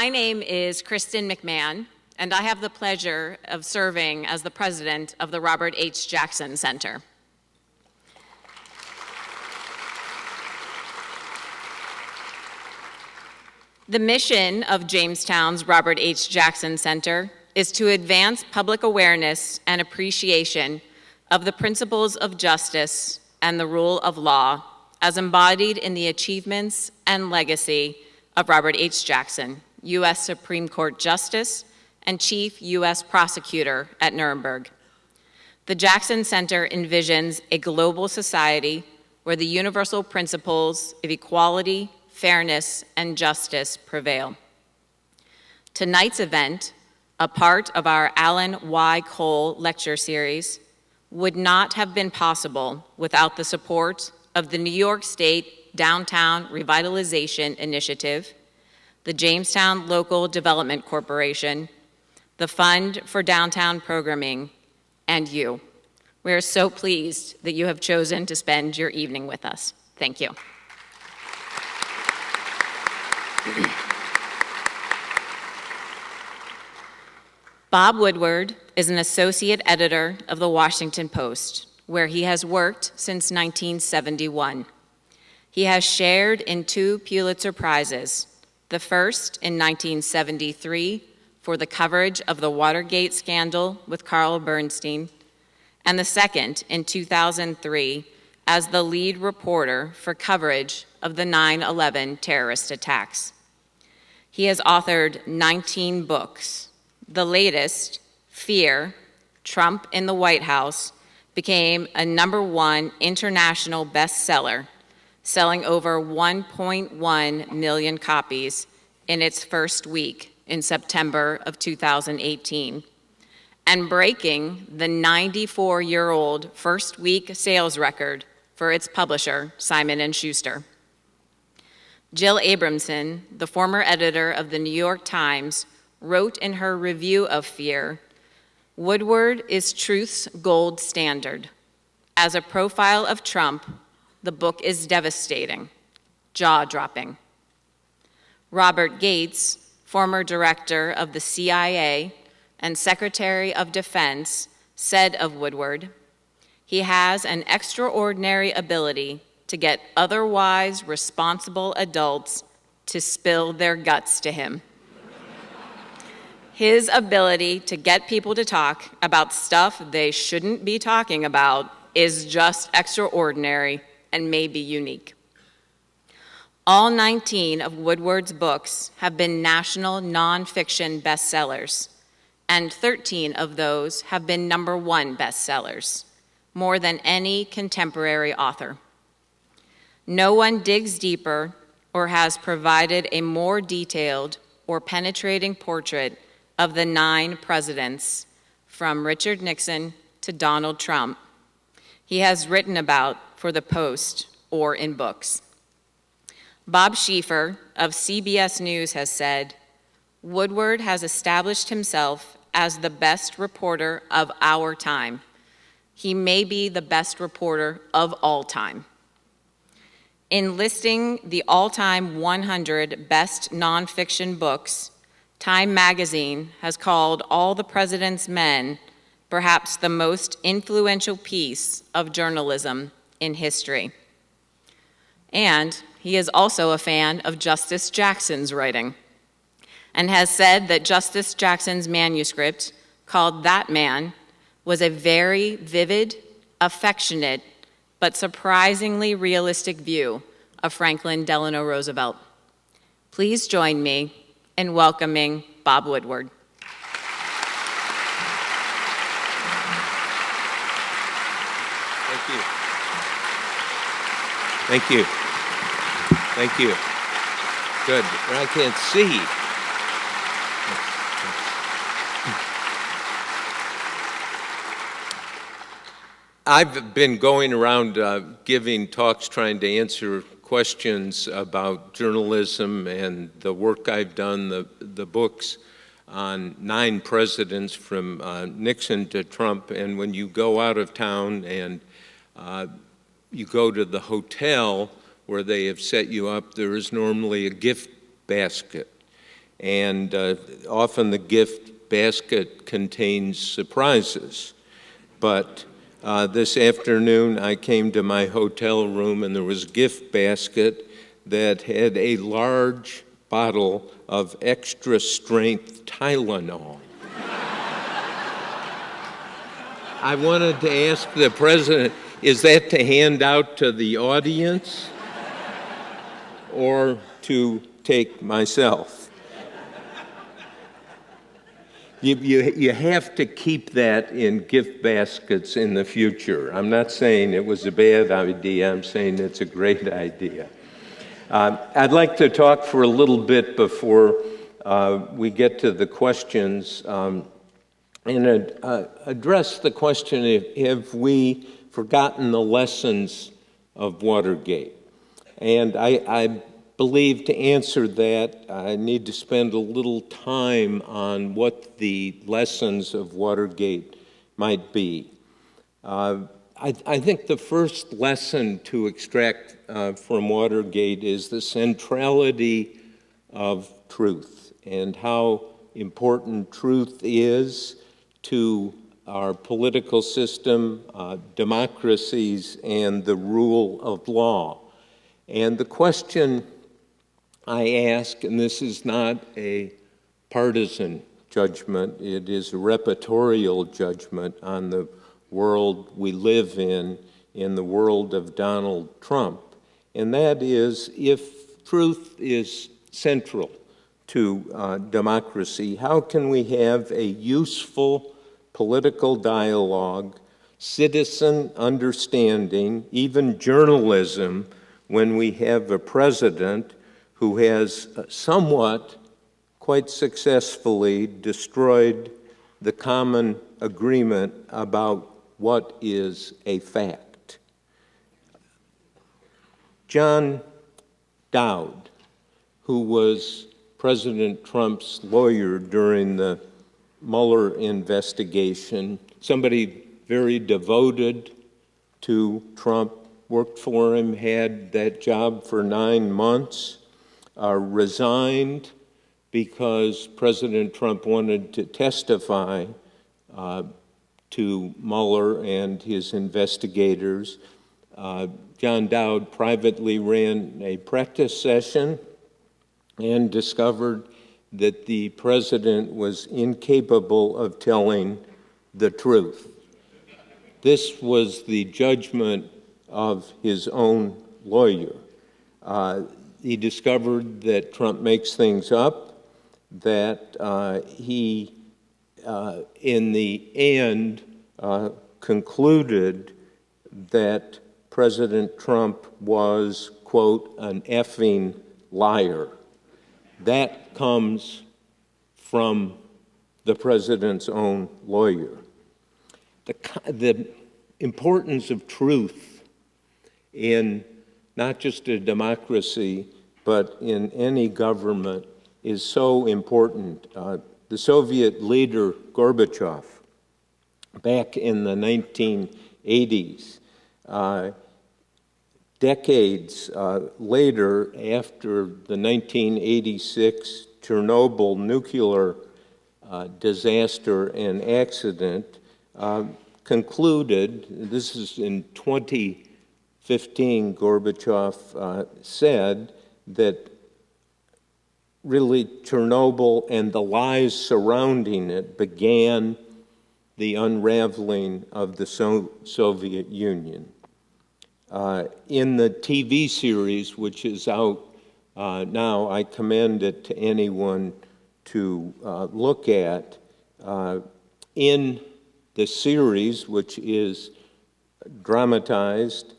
My name is Kristen McMahon, and I have the pleasure of serving as the president of the Robert H. Jackson Center. The mission of Jamestown's Robert H. Jackson Center is to advance public awareness and appreciation of the principles of justice and the rule of law as embodied in the achievements and legacy of Robert H. Jackson, U.S. Supreme Court Justice and Chief U.S. Prosecutor at Nuremberg. The Jackson Center envisions a global society where the universal principles of equality, fairness, and justice prevail. Tonight's event, a part of our Alan Y. Cole lecture series, would not have been possible without the support of the New York State Downtown Revitalization Initiative, the Jamestown Local Development Corporation, the Fund for Downtown Programming, and you. We are so pleased that you have chosen to spend your evening with us. Thank you. Bob Woodward is an associate editor of the Washington Post, where he has worked since 1971. He has shared in 2 Pulitzer Prizes, the first in 1973 for the coverage of the Watergate scandal with Carl Bernstein, and the second in 2003 as the lead reporter for coverage of the 9/11 terrorist attacks. He has authored 19 books. The latest, Fear, Trump in the White House, became a #1 international bestseller, selling over 1.1 million copies in its first week in September of 2018, and breaking the 94-year-old first-week sales record for its publisher, Simon & Schuster. Jill Abramson, the former editor of the New York Times, wrote in her review of Fear, "Woodward is truth's gold standard. As a profile of Trump, the book is devastating, jaw-dropping." Robert Gates, former director of the CIA and Secretary of Defense, said of Woodward, "He has an extraordinary ability to get otherwise responsible adults to spill their guts to him." His ability to get people to talk about stuff they shouldn't be talking about is just extraordinary and maybe unique. All 19 of Woodward's books have been national nonfiction bestsellers, and 13 of those have been #1 bestsellers, more than any contemporary author. No one digs deeper or has provided a more detailed or penetrating portrait of the 9 presidents, from Richard Nixon to Donald Trump, he has written about for the Post or in books. Bob Schieffer of CBS News has said, "Woodward has established himself as the best reporter of our time. He may be the best reporter of all time." In listing the all-time 100 best nonfiction books, Time magazine has called All the President's Men perhaps the most influential piece of journalism in history. And he is also a fan of Justice Jackson's writing, and has said that Justice Jackson's manuscript, called That Man, was a very vivid, affectionate, but surprisingly realistic view of Franklin Delano Roosevelt. Please join me in welcoming Bob Woodward. Thank you. Thank you. Thank you. Good. I can't see. I've been going around giving talks trying to answer questions about journalism and the work I've done, the books on 9 presidents from Nixon to Trump. And when you go out of town and you go to the hotel where they have set you up, there is normally a gift basket. and often the gift basket contains surprises. But this afternoon, I came to my hotel room, and there was a gift basket that had a large bottle of extra-strength Tylenol. I wanted to ask the president, is that to hand out to the audience or to take myself? You have to keep that in gift baskets in the future. I'm not saying it was a bad idea. I'm saying it's a great idea. I'd like to talk for a little bit before we get to the questions and address the question, have we forgotten the lessons of Watergate? And I believe to answer that, I need to spend a little time on what the lessons of Watergate might be. I think the first lesson to extract from Watergate is the centrality of truth and how important truth is to our political system, democracies, and the rule of law. And the question I ask, and this is not a partisan judgment, it is a repertorial judgment on the world we live in the world of Donald Trump, and that is, if truth is central to democracy, how can we have a useful political dialogue, citizen understanding, even journalism, when we have a president who has somewhat, quite successfully, destroyed the common agreement about what is a fact? John Dowd, who was President Trump's lawyer during the Mueller investigation, somebody very devoted to Trump, worked for him, had that job for 9 months, resigned because President Trump wanted to testify to Mueller and his investigators. John Dowd privately ran a practice session and discovered that the president was incapable of telling the truth. This was the judgment of his own lawyer. He discovered that Trump makes things up, that he, in the end, concluded that President Trump was, quote, an effing liar. That comes from the president's own lawyer. The importance of truth in not just a democracy, but in any government is so important. The Soviet leader Gorbachev, back in the 1980s, decades later, after the 1986 Chernobyl nuclear disaster and accident, concluded, this is in 2015, Gorbachev said that really Chernobyl and the lies surrounding it began the unraveling of the Soviet Union. In the TV series, which is out now, I commend it to anyone to look at. In the series, which is dramatized,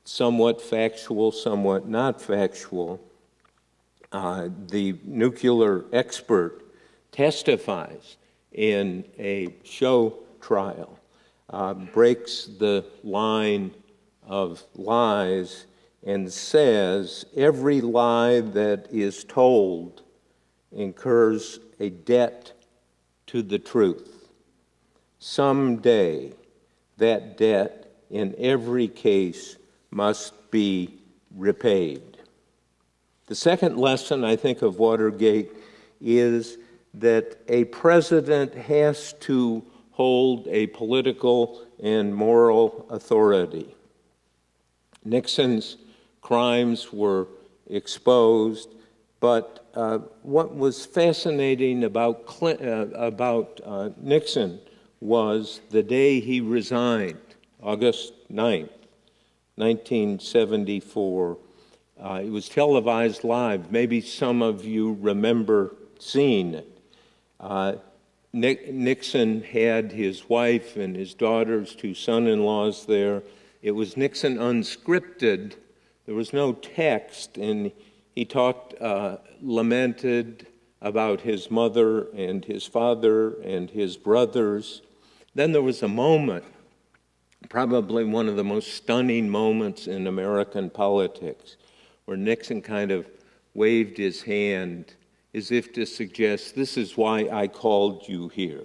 somewhat factual, somewhat not factual, the nuclear expert testifies in a show trial, breaks the line of lies and says every lie that is told incurs a debt to the truth. Someday, that debt in every case must be repaid. The second lesson, I think, of Watergate is that a president has to hold a political and moral authority. Nixon's crimes were exposed, but what was fascinating about Nixon was the day he resigned, August 9th, 1974. It was televised live. Maybe some of you remember seeing it. Nixon had his wife and his daughters, 2 son-in-laws there. It was Nixon unscripted. There was no text, and he lamented about his mother and his father and his brothers. Then there was a moment, probably one of the most stunning moments in American politics, where Nixon kind of waved his hand as if to suggest, this is why I called you here.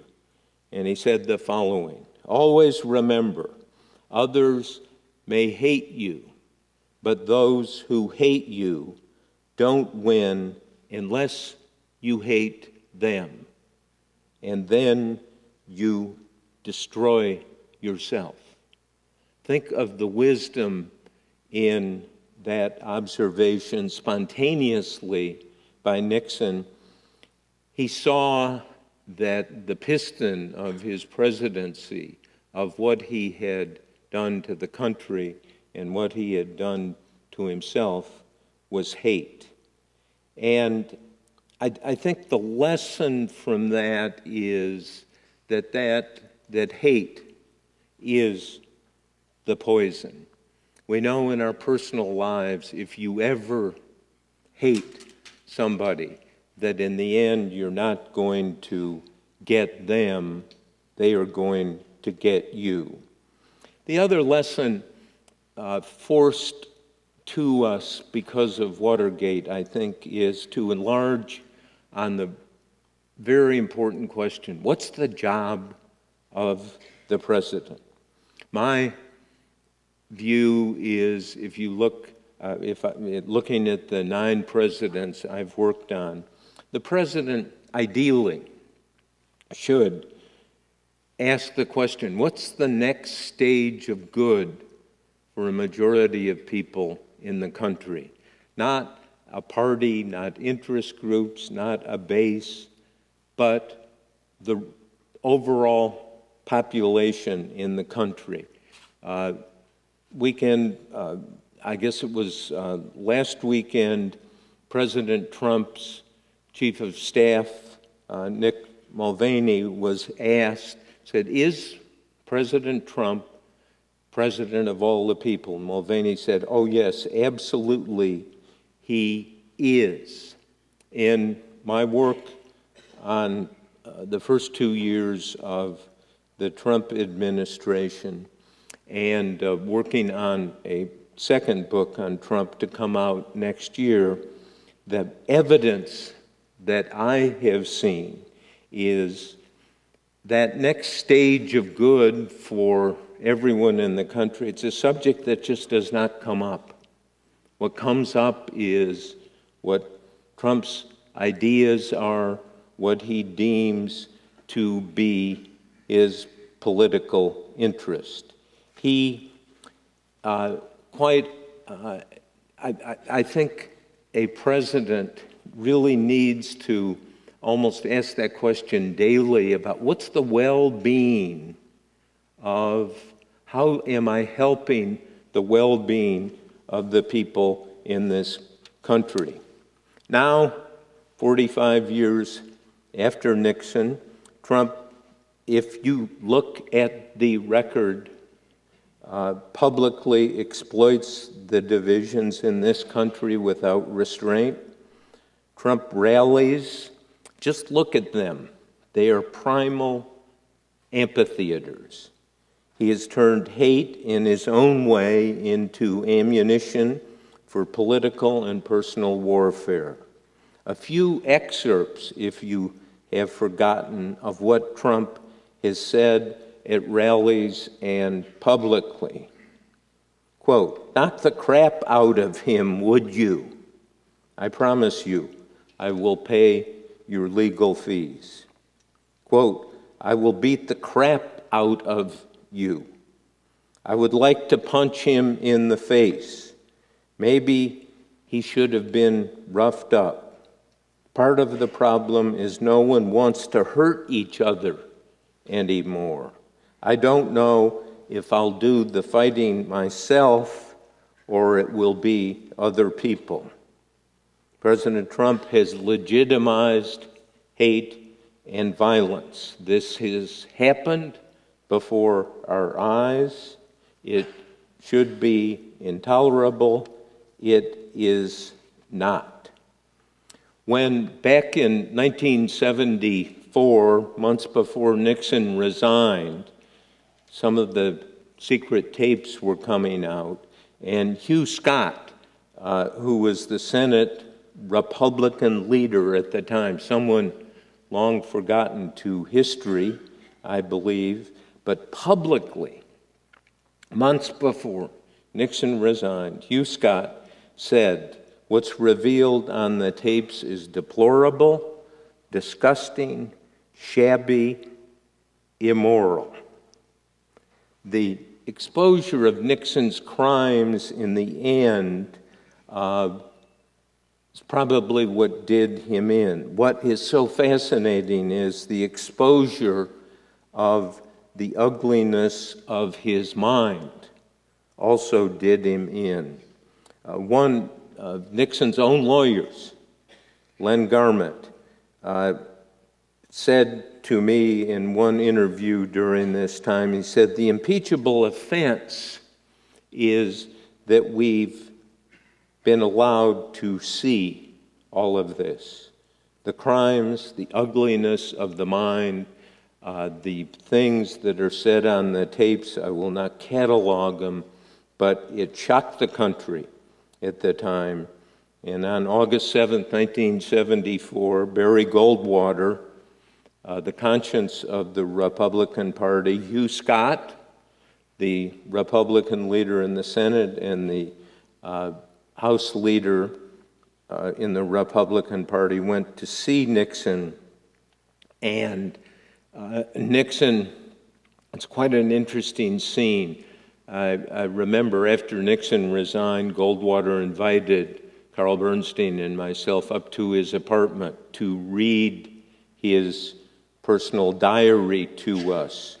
And he said the following: always remember, others may hate you, but those who hate you don't win unless you hate them. And then you destroy yourself. Think of the wisdom in that observation spontaneously by Nixon. He saw that the piston of his presidency, of what he had done to the country and what he had done to himself, was hate. And I think the lesson from that is that hate is the poison. We know in our personal lives, if you ever hate somebody, that in the end you're not going to get them, they are going to get you. The other lesson forced to us because of Watergate, I think, is to enlarge on the very important question: what's the job of the president? My view is, if you look, looking at the 9 presidents I've worked on, the president ideally should ask the question, what's the next stage of good for a majority of people in the country? Not a party, not interest groups, not a base, but the overall population in the country. I guess it was last weekend, President Trump's chief of staff, Nick Mulvaney, was asked, said, is President Trump president of all the people? Mulvaney said, oh yes, absolutely, he is. In my work on the first 2 years of the Trump administration, and working on a second book on Trump to come out next year, the evidence that I have seen is that next stage of good for everyone in the country. It's a subject that just does not come up. What comes up is what Trump's ideas are, what he deems to be his political interest. He I think a president really needs to almost ask that question daily about what's the well-being of, how am I helping the well-being of the people in this country? Now, 45 years after Nixon, Trump, if you look at the record, publicly exploits the divisions in this country without restraint. Trump rallies, just look at them. They are primal amphitheaters. He has turned hate in his own way into ammunition for political and personal warfare. A few excerpts, if you have forgotten, of what Trump has said at rallies and publicly. Quote, knock the crap out of him, would you? I promise you, I will pay your legal fees. Quote, I will beat the crap out of you. I would like to punch him in the face. Maybe he should have been roughed up. Part of the problem is no one wants to hurt each other anymore. I don't know if I'll do the fighting myself or it will be other people. President Trump has legitimized hate and violence. This has happened before our eyes. It should be intolerable. It is not. When back in 1974, months before Nixon resigned, some of the secret tapes were coming out, and Hugh Scott, who was the Senate Republican leader at the time, someone long forgotten to history, I believe, but publicly, months before Nixon resigned, Hugh Scott said, what's revealed on the tapes is deplorable, disgusting, shabby, immoral. The exposure of Nixon's crimes in the end is probably what did him in. What is so fascinating is the exposure of the ugliness of his mind also did him in. One of Nixon's own lawyers, Len Garment, said to me in one interview during this time, he said, the impeachable offense is that we've been allowed to see all of this. The crimes, the ugliness of the mind, the things that are said on the tapes, I will not catalog them, but it shocked the country at the time. And on August 7th, 1974, Barry Goldwater, the conscience of the Republican Party, Hugh Scott, the Republican leader in the Senate and the House leader in the Republican Party, went to see Nixon. And Nixon, it's quite an interesting scene. I remember after Nixon resigned, Goldwater invited Carl Bernstein and myself up to his apartment to read his personal diary to us.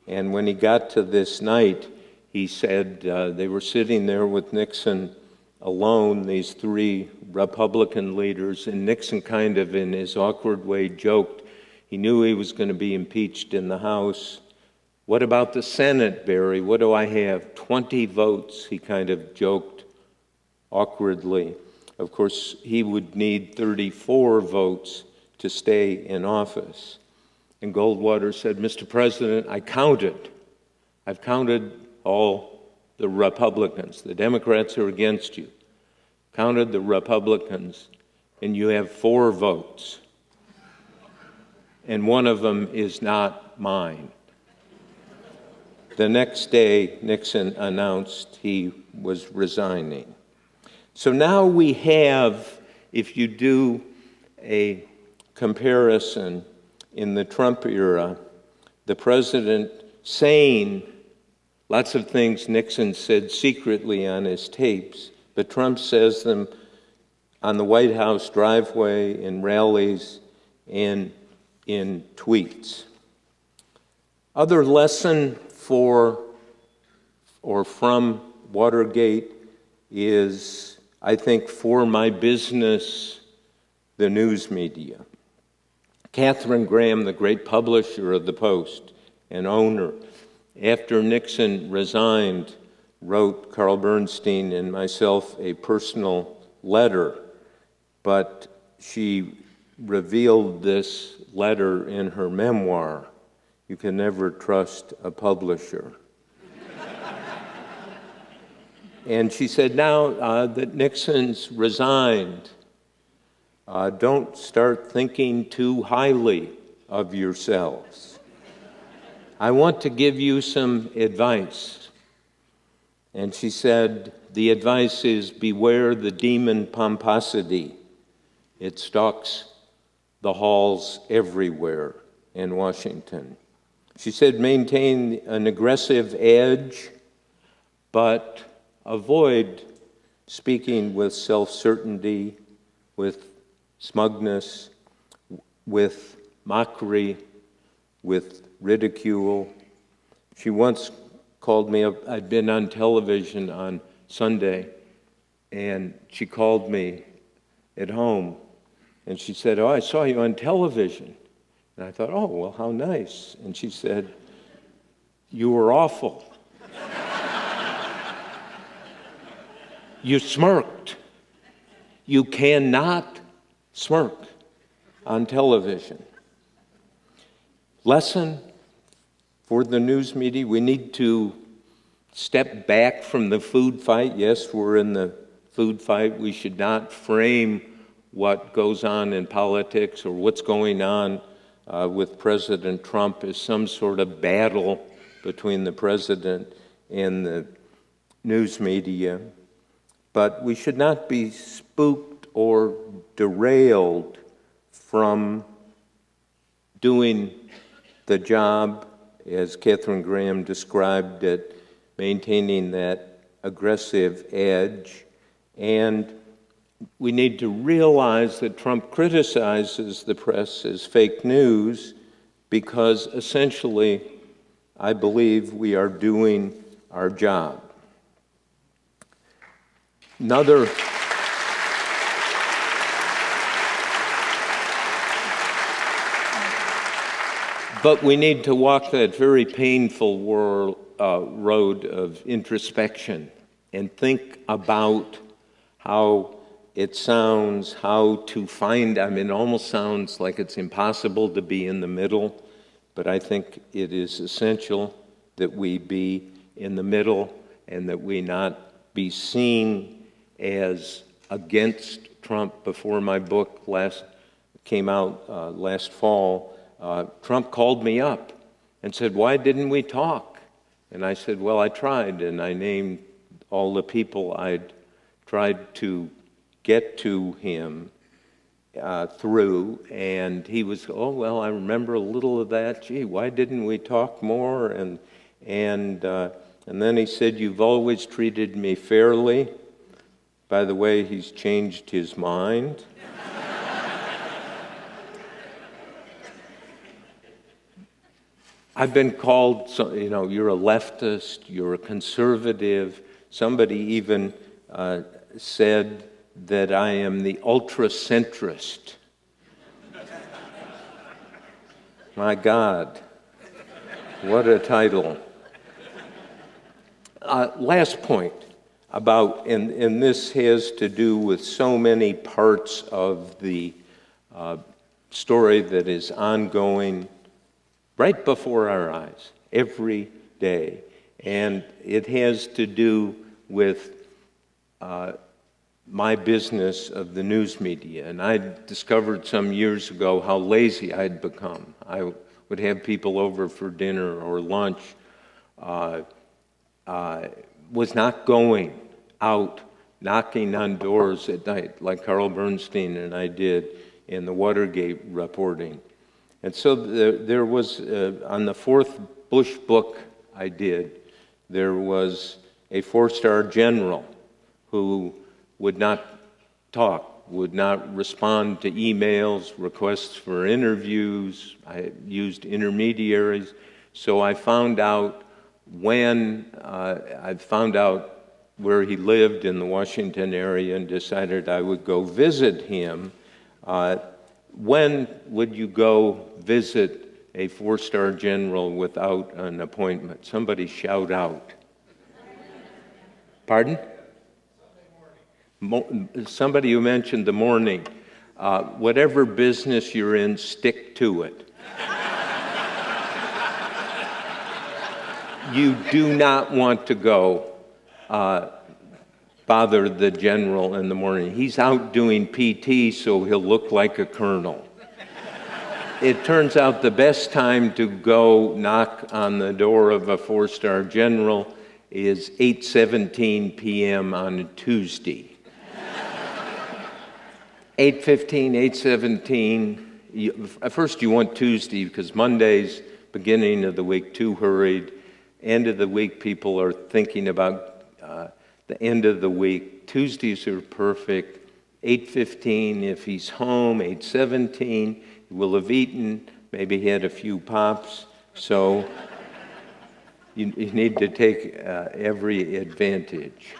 And when he got to this night, he said they were sitting there with Nixon alone, these three Republican leaders, and Nixon kind of in his awkward way joked. He knew he was going to be impeached in the House. What about the Senate, Barry? What do I have? 20 votes, he kind of joked awkwardly. Of course, he would need 34 votes to stay in office. And Goldwater said, Mr. President, I've counted all the Republicans. The Democrats are against you. Counted the Republicans, and you have 4 votes. And one of them is not mine. The next day, Nixon announced he was resigning. So now we have, if you do a comparison in the Trump era, the president saying lots of things Nixon said secretly on his tapes, but Trump says them on the White House driveway, in rallies, and in tweets. Other lesson for or from Watergate is, I think, for my business, the news media. Katharine Graham, the great publisher of the Post and owner, after Nixon resigned, wrote Carl Bernstein and myself a personal letter, but she revealed this letter in her memoir. You can never trust a publisher. And she said, now that Nixon's resigned, don't start thinking too highly of yourselves. I want to give you some advice. And she said, the advice is beware the demon pomposity. It stalks the halls everywhere in Washington. She said, maintain an aggressive edge, but avoid speaking with self-certainty, with smugness, with mockery, with ridicule. She once called me up. I'd been on television on Sunday, and she called me at home, and she said, "Oh, I saw you on television." And I thought, "Oh, well, how nice." And she said, "You were awful. You smirked. You cannot smirk on television." Lesson for the news media: we need to step back from the food fight. Yes, we're in the food fight. We should not frame what goes on in politics or what's going on with President Trump as some sort of battle between the president and the news media. But we should not be spooked or derailed from doing the job, as Katharine Graham described it, maintaining that aggressive edge. And we need to realize that Trump criticizes the press as fake news because essentially, I believe we are doing our job. But we need to walk that very painful road of introspection and think about how it sounds, how to find, it almost sounds like it's impossible to be in the middle, but I think it is essential that we be in the middle and that we not be seen as against Trump. Before my book came out last fall, Trump called me up and said, "Why didn't we talk?" And I said, "Well, I tried," and I named all the people I'd tried to get to him through, and he was, "Oh, well, I remember a little of that. Gee, why didn't we talk more?" And then he said, "You've always treated me fairly." By the way, he's changed his mind. I've been called, you're a leftist, you're a conservative. Somebody even said that I am the ultra-centrist. My God, what a title. Last point about, and this has to do with so many parts of the story that is ongoing right before our eyes every day. And it has to do with my business of the news media. And I discovered some years ago how lazy I'd become. I would have people over for dinner or lunch, was not going out knocking on doors at night like Carl Bernstein and I did in the Watergate reporting. And so there was, on the fourth Bush book I did, there was a four-star general who would not talk, would not respond to emails, requests for interviews. I used intermediaries. So I found out where he lived in the Washington area and decided I would go visit him. When would you go visit a four-star general without an appointment? Somebody shout out. Pardon? Somebody who mentioned the morning. Whatever business you're in, stick to it. You do not want to go bother the general in the morning. He's out doing PT, so he'll look like a colonel. It turns out the best time to go knock on the door of a four-star general is 8:17 p.m. on a Tuesday. 8:15, 8:17 at first you want Tuesday because Monday's beginning of the week, too hurried. End of the week, people are thinking about the end of the week. Tuesdays are perfect. 8:15 if he's home, 8:17 he will have eaten, maybe he had a few pops. So you need to take every advantage.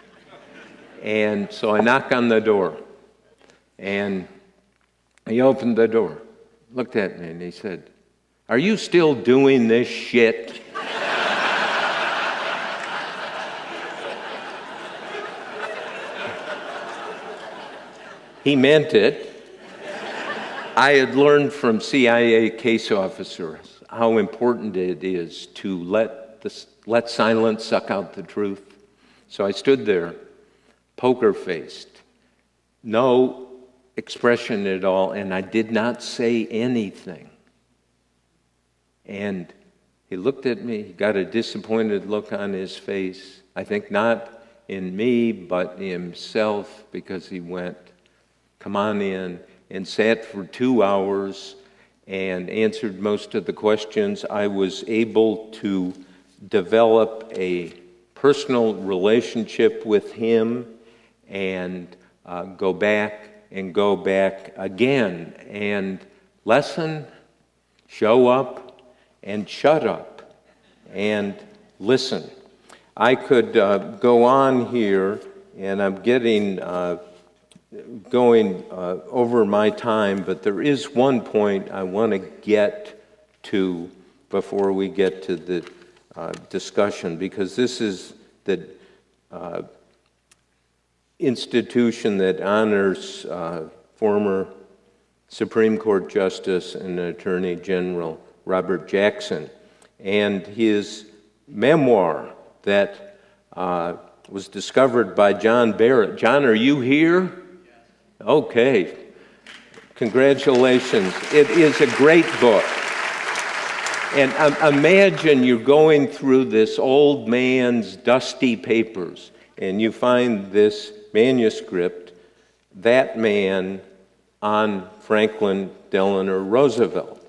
And so I knock on the door, and he opened the door, looked at me, and he said, "Are you still doing this shit?" He meant it. I had learned from CIA case officers how important it is to let silence suck out the truth. So I stood there, poker-faced, no expression at all, and I did not say anything. And he looked at me, he got a disappointed look on his face, I think not in me, but in himself, because he went, "Come on in," and sat for 2 hours and answered most of the questions. I was able to develop a personal relationship with him and go back again. And lesson, show up and shut up and listen. I could go on here, and I'm going over my time, but there is one point I want to get to before we get to the discussion, because this is the institution that honors former Supreme Court Justice and Attorney General Robert Jackson, and his memoir that was discovered by John Barrett. John, are you here? Okay. Congratulations. It is a great book. And imagine you're going through this old man's dusty papers, and you find this manuscript, that man on Franklin Delano Roosevelt.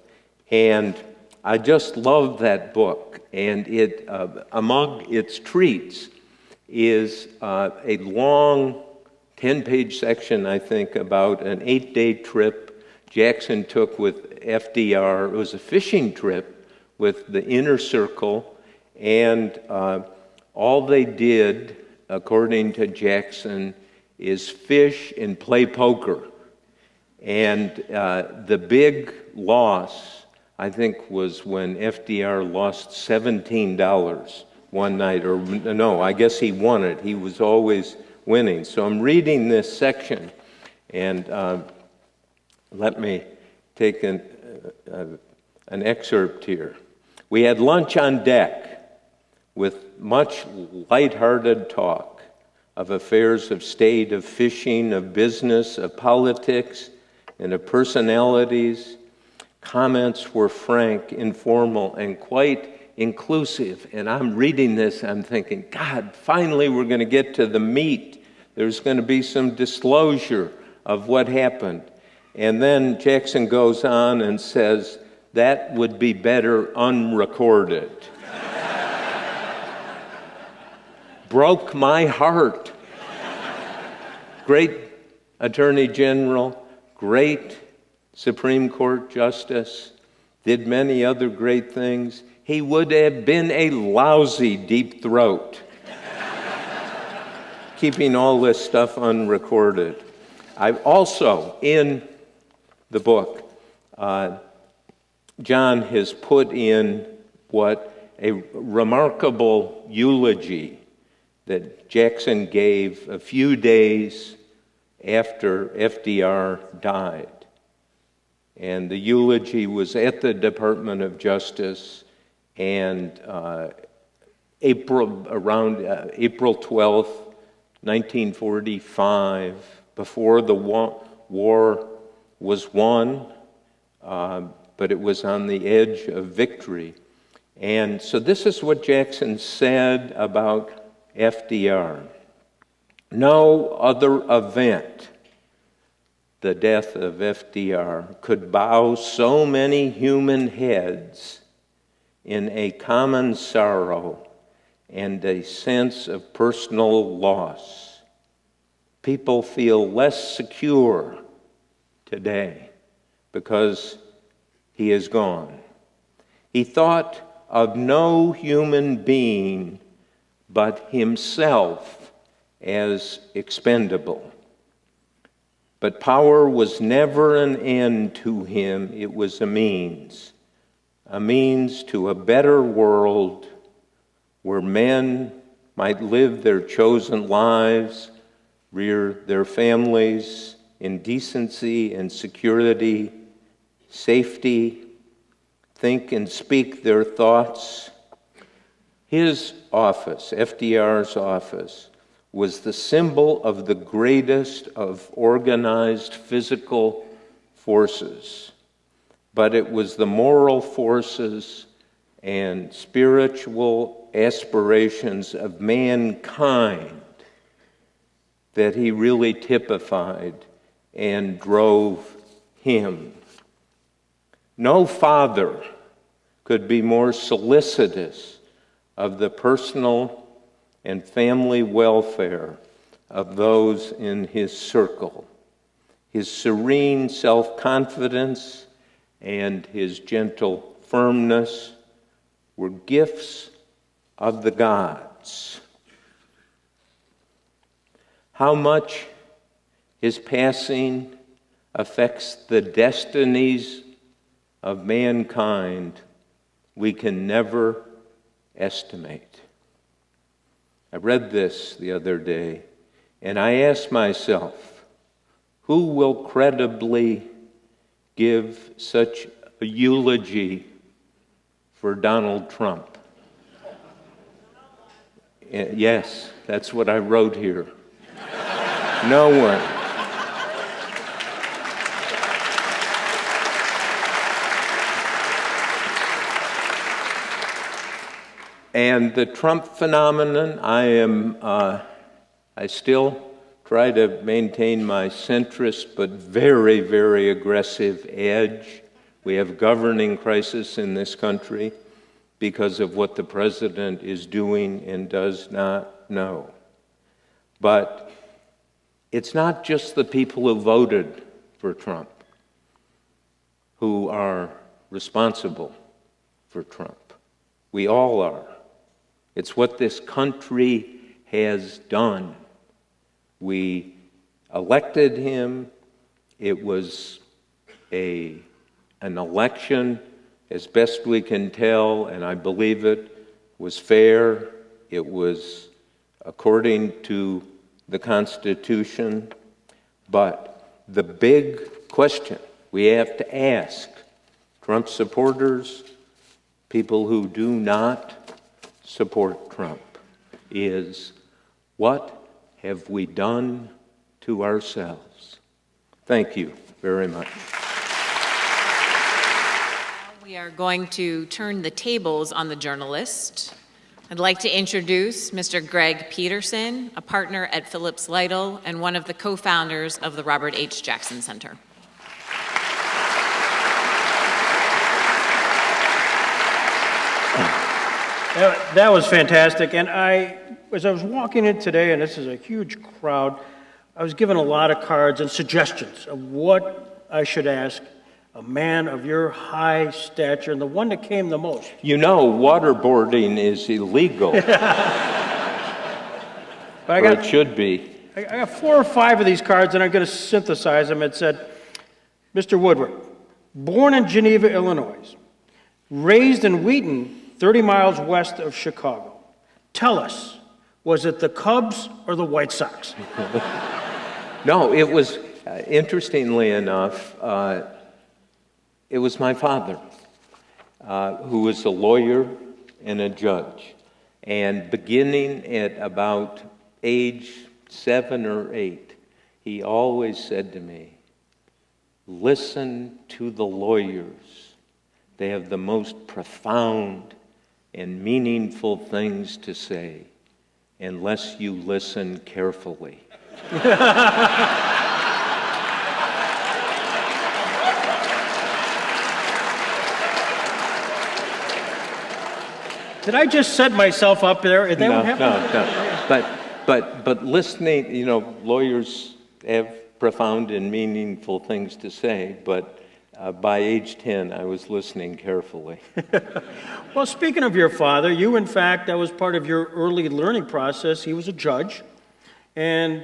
And I just love that book. And it, among its treats is a long 10-page section, I think, about an 8-day trip Jackson took with FDR. It was a fishing trip with the inner circle, and all they did, according to Jackson, is fish and play poker. And the big loss, I think, was when FDR lost $17 one night, or no, I guess he won it. He was always winning. So I'm reading this section, and let me take an excerpt here. "We had lunch on deck with much lighthearted talk of affairs of state, of fishing, of business, of politics, and of personalities. Comments were frank, informal, and quite inclusive." And I'm reading this, I'm thinking, God, finally we're going to get to the meat. There's going to be some disclosure of what happened. And then Jackson goes on and says, "That would be better unrecorded." Broke my heart. Great Attorney General, great Supreme Court Justice, did many other great things. He would have been a lousy deep throat, keeping all this stuff unrecorded. I've also, in the book, John has put in what a remarkable eulogy that Jackson gave a few days after FDR died. And the eulogy was at the Department of Justice, and April 12th, 1945, before the war was won, but it was on the edge of victory. And so this is what Jackson said about FDR. "No other event the death of FDR, could bow so many human heads in a common sorrow and a sense of personal loss. People feel less secure today because he is gone. He thought of no human being but himself as expendable. But power was never an end to him, it was a means to a better world where men might live their chosen lives, rear their families in decency and security, safety, think and speak their thoughts. His office, FDR's office, was the symbol of the greatest of organized physical forces, but it was the moral forces and spiritual aspirations of mankind that he really typified and drove him. No father could be more solicitous of the personal and family welfare of those in his circle. His serene self-confidence and his gentle firmness were gifts of the gods. How much his passing affects the destinies of mankind, we can never estimate. I read this the other day, and I asked myself, who will credibly give such a eulogy for Donald Trump? Yes, that's what I wrote here. No one. And the Trump phenomenon, I still try to maintain my centrist but very, very aggressive edge. We have governing crisis in this country because of what the president is doing and does not know. But it's not just the people who voted for Trump who are responsible for Trump. We all are. It's what this country has done. We elected him. It was an election, as best we can tell, and I believe it was fair. It was according to the Constitution. But the big question we have to ask Trump supporters, people who do not support Trump, is what have we done to ourselves? Thank you very much. We are going to turn the tables on the journalist. I'd like to introduce Mr. Greg Peterson, a partner at Phillips Lytle and one of the co-founders of the Robert H. Jackson Center. That was fantastic. And as I was walking in today, and this is a huge crowd, I was given a lot of cards and suggestions of what I should ask a man of your high stature, and the one that came the most. You know, waterboarding is illegal. But it should be. I got 4 or 5 of these cards, and I'm going to synthesize them. It said, Mr. Woodward, born in Geneva, Illinois, raised in Wheaton, 30 miles west of Chicago. Tell us, was it the Cubs or the White Sox? No, it was, interestingly enough, it was my father, who was a lawyer and a judge. And beginning at about age 7 or 8, he always said to me, listen to the lawyers. They have the most profound and meaningful things to say, unless you listen carefully. Did I just set myself up there? Is that No, what happened? no. But listening, lawyers have profound and meaningful things to say, but by age 10, I was listening carefully. Well, speaking of your father, you, in fact, that was part of your early learning process. He was a judge, and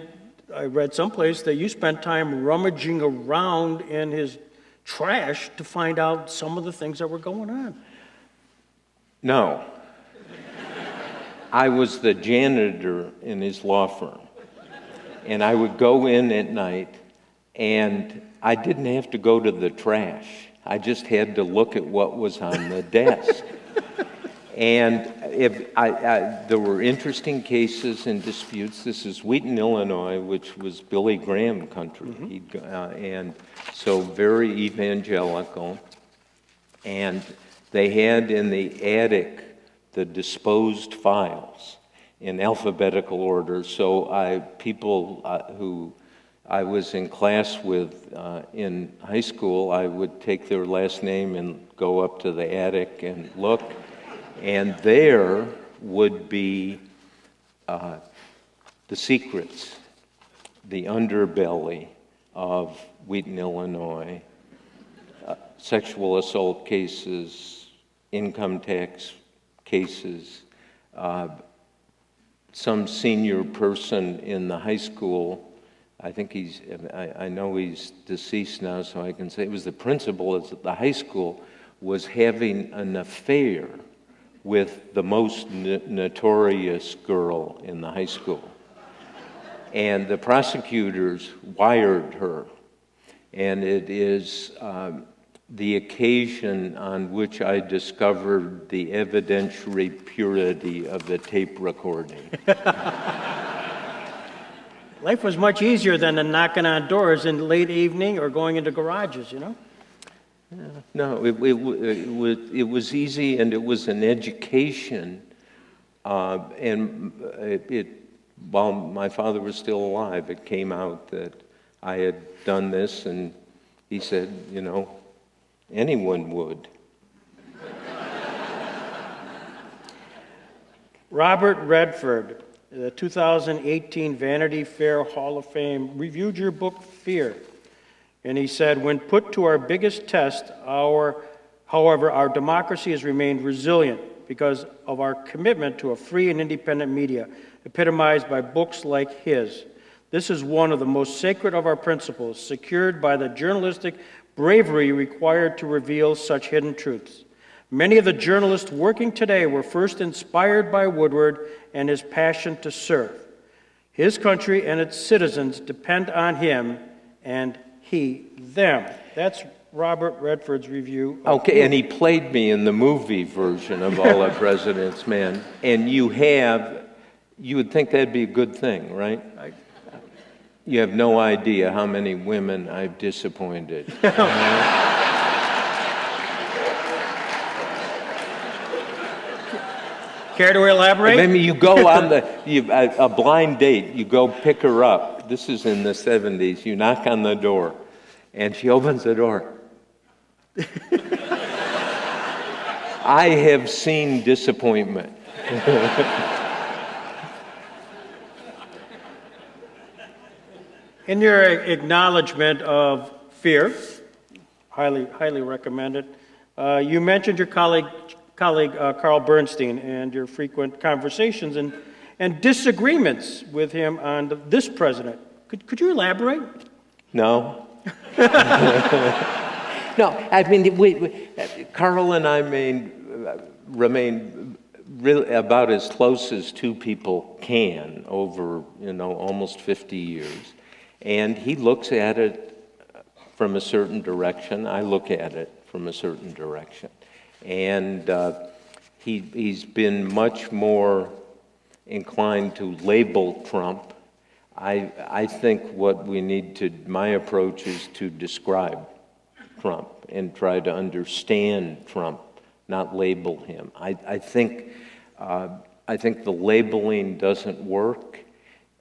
I read someplace that you spent time rummaging around in his trash to find out some of the things that were going on. No. I was the janitor in his law firm. And I would go in at night, and I didn't have to go to the trash. I just had to look at what was on the desk. And there were interesting cases and disputes. This is Wheaton, Illinois, which was Billy Graham country. And so very evangelical. And they had in the attic the disposed files in alphabetical order. So people who I was in class with in high school, I would take their last name and go up to the attic and look. And there would be the secrets, the underbelly of Wheaton, Illinois, sexual assault cases, income tax cases. Some senior person in the high school, I know he's deceased now, so I can say it was the principal at the high school, was having an affair with the most notorious girl in the high school. And the prosecutors wired her. And it is the occasion on which I discovered the evidentiary purity of the tape recording. Life was much easier than the knocking on doors in the late evening or going into garages, No, it was easy, and it was an education. And while my father was still alive, it came out that I had done this, and he said, anyone would. Robert Redford, the 2018 Vanity Fair Hall of Fame, reviewed your book, Fear. And he said, when put to our biggest test, however, our democracy has remained resilient because of our commitment to a free and independent media, epitomized by books like his. This is one of the most sacred of our principles, secured by the journalistic bravery required to reveal such hidden truths. Many of the journalists working today were first inspired by Woodward and his passion to serve. His country and its citizens depend on him and he, them. That's Robert Redford's review. Okay, and he played me in the movie version of All Our President's Men. And you would think that'd be a good thing, right? You have no idea how many women I've disappointed. Care to elaborate? Maybe you go on a blind date, you go pick her up. This is in the 70s. You knock on the door, and she opens the door. I have seen disappointment. In your acknowledgement of Fear, highly recommend it, you mentioned your colleague Carl Bernstein and your frequent conversations and disagreements with him on this president. Could you elaborate? No. No, I mean, Carl and I remain really about as close as two people can over, almost 50 years. And he looks at it from a certain direction. I look at it from a certain direction. And he's been much more inclined to label Trump. I think what we need to, my approach is to describe Trump and try to understand Trump, not label him. I think the labeling doesn't work,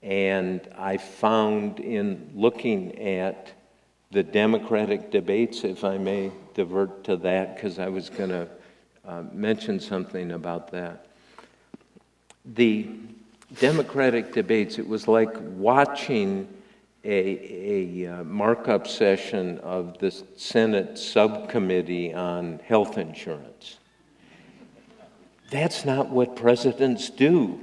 and I found in looking at the Democratic debates, if I may divert to that, because I was going to mention something about that. the Democratic debates, it was like watching a markup session of the Senate subcommittee on health insurance. That's not what presidents do.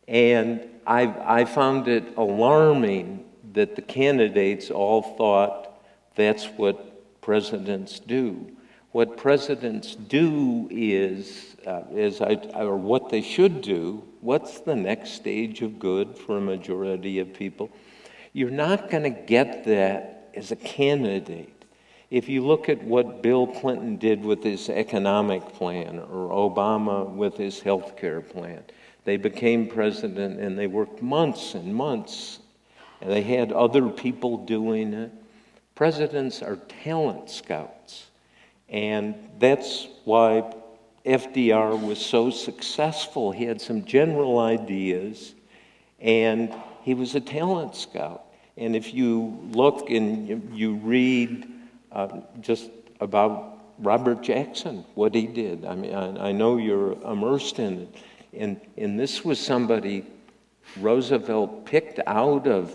And I found it alarming that the candidates all thought that's what presidents do. What presidents do is, or what they should do, what's the next stage of good for a majority of people? You're not going to get that as a candidate. If you look at what Bill Clinton did with his economic plan or Obama with his health care plan, they became president and they worked months and months, and they had other people doing it. Presidents are talent scouts, and that's why FDR was so successful. He had some general ideas, and he was a talent scout. And if you look and you read just about Robert Jackson, what he did. I mean, I know you're immersed in it. And this was somebody Roosevelt picked out of,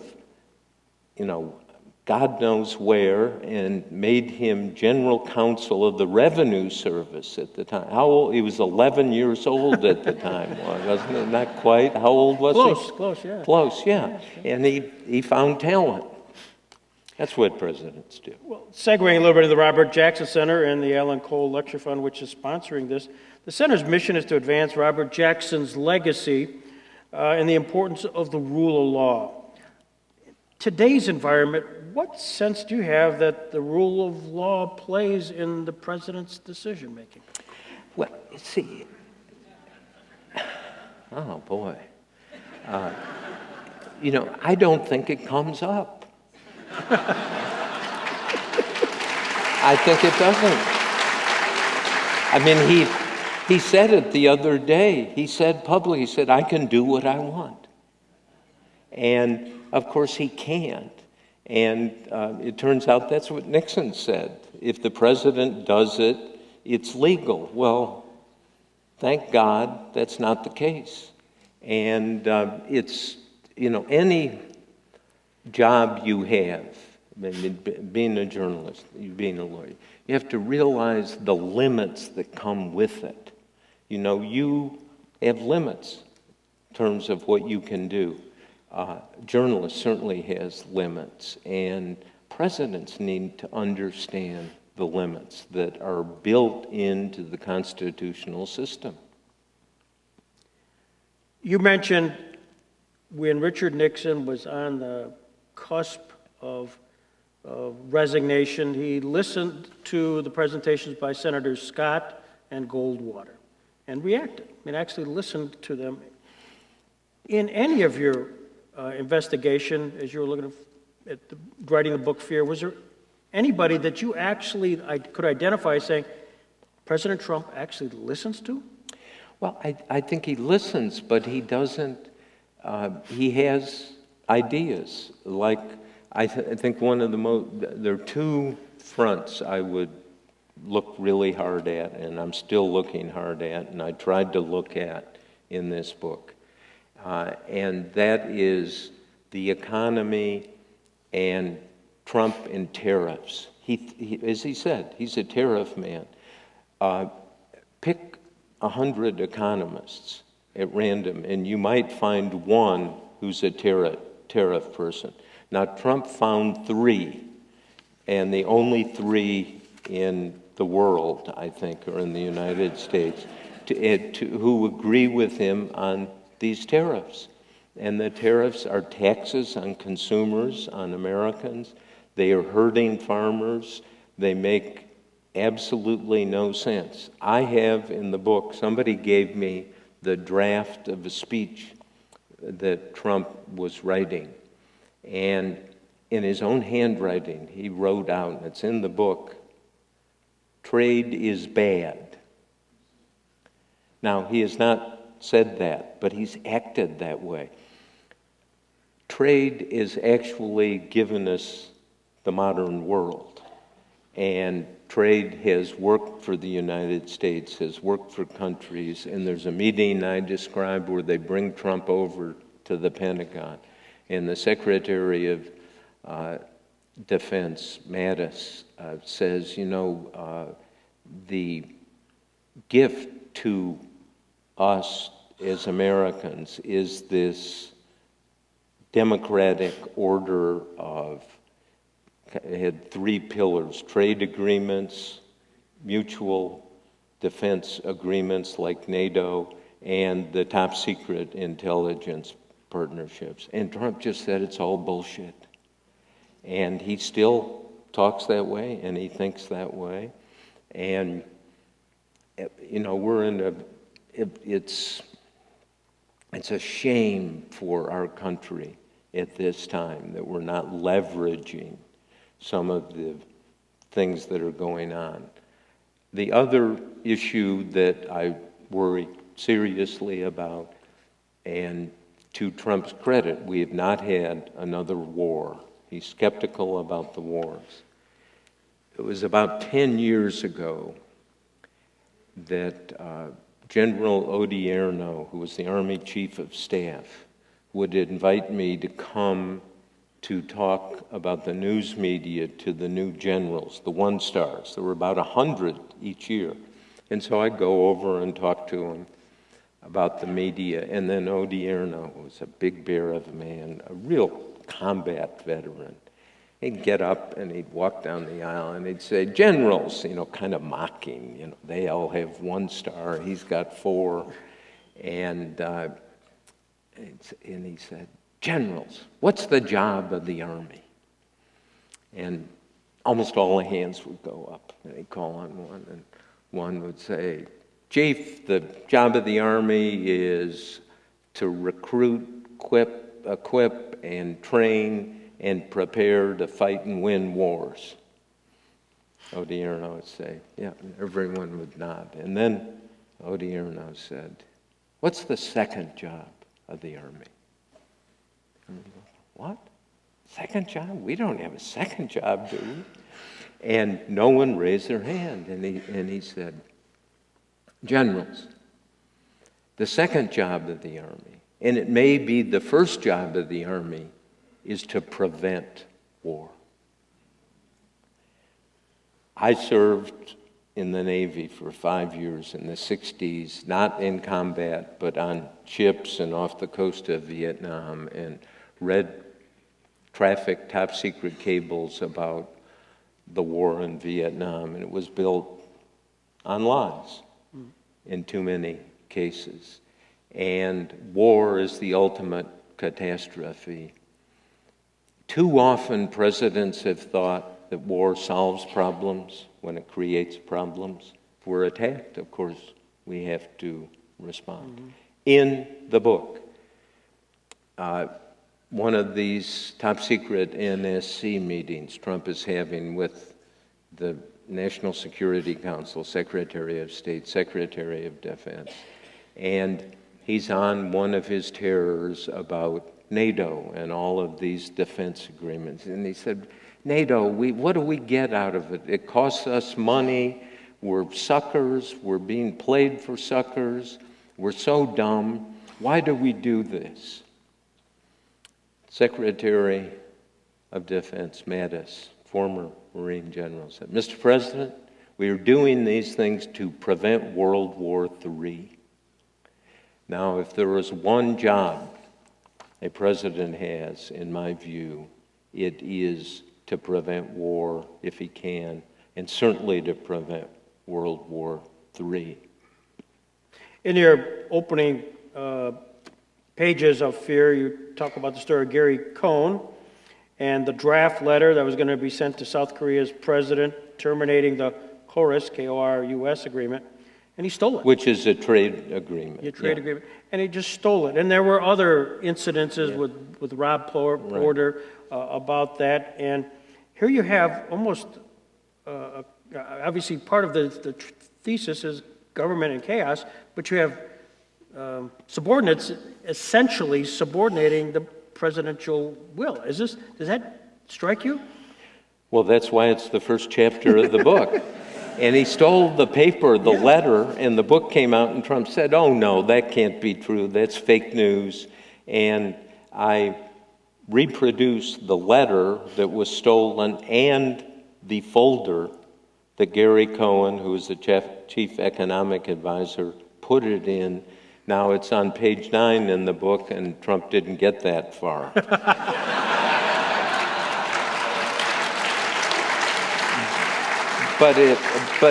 God knows where, and made him general counsel of the Revenue Service at the time. How old? He was 11 years old at the time, wasn't it? Not quite. How old was he? Close, yeah. Close, yeah. And he found talent. That's what presidents do. Well, segueing a little bit to the Robert Jackson Center and the Alan Cole Lecture Fund, which is sponsoring this, the center's mission is to advance Robert Jackson's legacy and the importance of the rule of law. Today's environment, what sense do you have that the rule of law plays in the president's decision-making? Well, see, oh boy. I don't think it comes up. I think it doesn't. I mean, he said it the other day. He said publicly, he said, I can do what I want. And, of course, he can't. And it turns out that's what Nixon said. If the president does it, it's legal. Well, thank God that's not the case. And it's, any job you have, being a journalist, being a lawyer, you have to realize the limits that come with it. You have limits in terms of what you can do. Journalists certainly has limits, and presidents need to understand the limits that are built into the constitutional system. You mentioned when Richard Nixon was on the cusp of resignation, he listened to the presentations by Senators Scott and Goldwater and reacted. I mean, actually listened to them. In any of your investigation, as you were looking at writing the book Fear, was there anybody that you actually could identify saying, President Trump actually listens to? Well, I think he listens, but he doesn't, he has ideas. Like, I think one of there are two fronts I would look really hard at, and I'm still looking hard at, and I tried to look at in this book. And that is the economy and Trump and tariffs. He, as he said, he's a tariff man. Pick 100 economists at random, and you might find one who's a tariff person. Now, Trump found 3, and the only 3 in the world, I think, or in the United States, who agree with him on these tariffs. And the tariffs are taxes on consumers, on Americans. They are hurting farmers. They make absolutely no sense. I have in the book, somebody gave me the draft of a speech that Trump was writing. And in his own handwriting, he wrote out, and it's in the book, trade is bad. Now, he has not said that, but he's acted that way. Trade is actually given us the modern world. And trade has worked for the United States, has worked for countries, and there's a meeting I described where they bring Trump over to the Pentagon, and the Secretary of Defense, Mattis, says, the gift to us as Americans is this democratic order of, it had 3 pillars: trade agreements, mutual defense agreements like NATO, and the top secret intelligence partnerships. And Trump just said it's all bullshit. And he still talks that way, and he thinks that way. And, we're in it's a shame for our country at this time that we're not leveraging some of the things that are going on. The other issue that I worry seriously about, and to Trump's credit, we have not had another war. He's skeptical about the wars. It was about 10 years ago that General Odierno, who was the Army Chief of Staff, would invite me to come to talk about the news media to the new generals, the one-stars. There were about 100 each year. And so I'd go over and talk to him about the media. And then Odierno was a big bear of a man, a real combat veteran. He'd get up and he'd walk down the aisle and he'd say, "Generals," kind of mocking. They all have 1 star. He's got 4. And he said, "Generals, what's the job of the Army?" And almost all the hands would go up. And he'd call on one, and one would say, "Chief, the job of the Army is to recruit, equip, and train and prepare to fight and win wars." Odierno would say, "Yeah," and everyone would nod. And then Odierno said, "What's the second job of the Army?" And we go, "What? Second job? We don't have a second job, do we?" And no one raised their hand. And he said, "Generals, the second job of the Army, and it may be the first job of the Army, is to prevent war." I served in the Navy for 5 years in the 60s, not in combat, but on ships and off the coast of Vietnam, and read traffic top secret cables about the war in Vietnam, and it was built on lies in too many cases. And war is the ultimate catastrophe. Too often presidents have thought that war solves problems when it creates problems. If we're attacked, of course, we have to respond. In the book, one of these top secret NSC meetings Trump is having with the National Security Council, Secretary of State, Secretary of Defense, and he's on one of his terrors about NATO and all of these defense agreements. And he said, "NATO, what do we get out of it? It costs us money. We're suckers. We're being played for suckers. We're so dumb. Why do we do this?" Secretary of Defense Mattis, former Marine general, said, "Mr. President, we are doing these things to prevent World War III. Now, if there is one job a president has, in my view, it is to prevent war if he can, and certainly to prevent World War III." In your opening pages of Fear, you talk about the story of Gary Cohn and the draft letter that was going to be sent to South Korea's president terminating the KORUS, K-O-R-U-S agreement, and he stole it. Which is a trade agreement. A trade agreement. And he just stole it. And there were other incidences with Rob Porter about that. And here you have almost, obviously part of the thesis is government and chaos, but you have subordinates essentially subordinating the presidential will. Does that strike you? Well, that's why it's the first chapter of the book. And he stole the paper, the letter, and the book came out, and Trump said, oh, no, that can't be true. That's fake news. And I reproduced the letter that was stolen and the folder that Gary Cohen, who is the chief economic advisor, put it in. Now it's on page 9 in the book, and Trump didn't get that far. But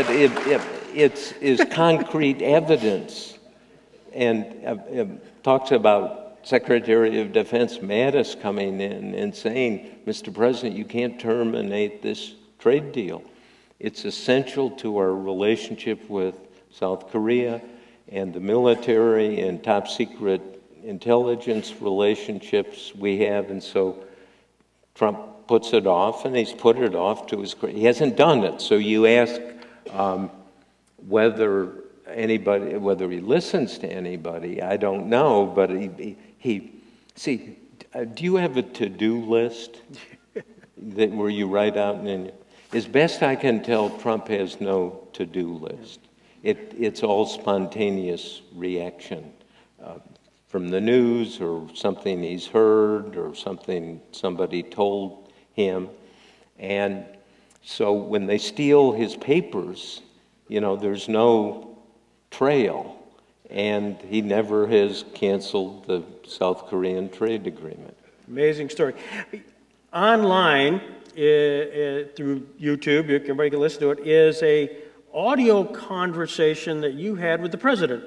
it's is concrete evidence, and talks about Secretary of Defense Mattis coming in and saying, Mr. President, you can't terminate this trade deal. It's essential to our relationship with South Korea and the military and top secret intelligence relationships we have, and so Trump puts it off, and he's put it off to his. He hasn't done it. So you ask whether he listens to anybody. I don't know, but see. Do you have a to-do list where you write out? And as best I can tell, Trump has no to-do list. It's all spontaneous reaction from the news or something he's heard or something somebody told him. And so when they steal his papers, there's no trail, and he never has canceled the South Korean trade agreement. Amazing story. Online, through YouTube, everybody can listen to it, is a audio conversation that you had with the president.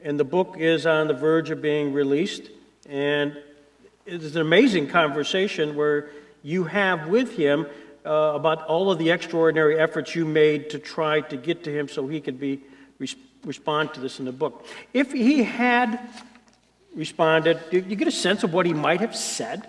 And the book is on the verge of being released. And it's an amazing conversation where you have with him about all of the extraordinary efforts you made to try to get to him so he could respond to this in the book. If he had responded, do you get a sense of what he might have said?